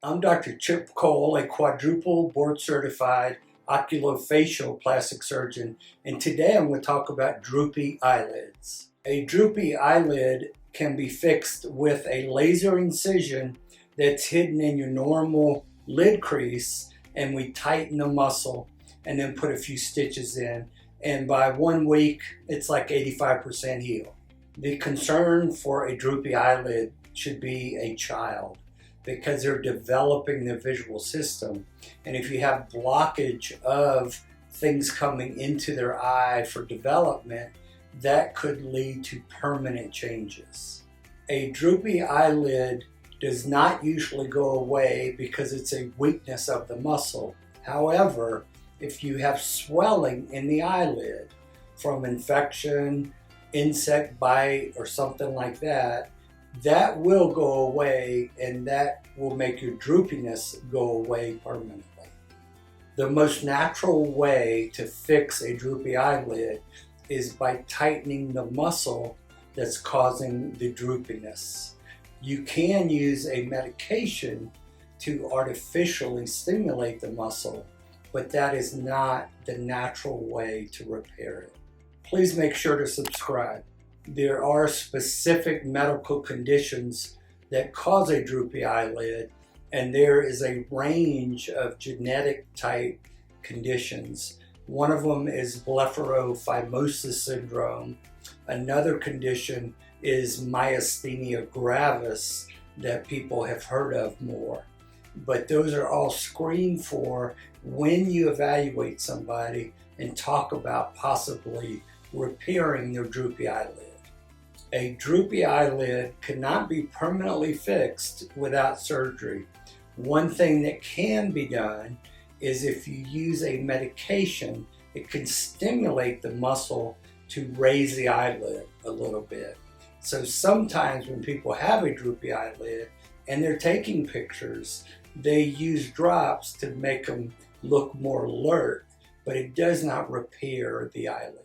I'm Dr. Chip Cole, a quadruple board-certified oculofacial plastic surgeon, and today I'm going to talk about droopy eyelids. A droopy eyelid can be fixed with a laser incision that's hidden in your normal lid crease, and we tighten the muscle and then put a few stitches in, and by 1 week it's like 85% healed. The concern for a droopy eyelid should be a child, because they're developing their visual system. And if you have blockage of things coming into their eye for development, that could lead to permanent changes. A droopy eyelid does not usually go away because it's a weakness of the muscle. However, if you have swelling in the eyelid from infection, insect bite, or something like that, that will go away, and that will make your droopiness go away permanently. The most natural way to fix a droopy eyelid is by tightening the muscle that's causing the droopiness. You can use a medication to artificially stimulate the muscle, but that is not the natural way to repair it. Please make sure to subscribe. There are specific medical conditions that cause a droopy eyelid, and there is a range of genetic type conditions. One of them is blepharophimosis syndrome. Another condition is myasthenia gravis that people have heard of more. But those are all screened for when you evaluate somebody and talk about possibly repairing their droopy eyelid. A droopy eyelid cannot be permanently fixed without surgery. One thing that can be done is if you use a medication, it can stimulate the muscle to raise the eyelid a little bit. So sometimes when people have a droopy eyelid and they're taking pictures, they use drops to make them look more alert, but it does not repair the eyelid.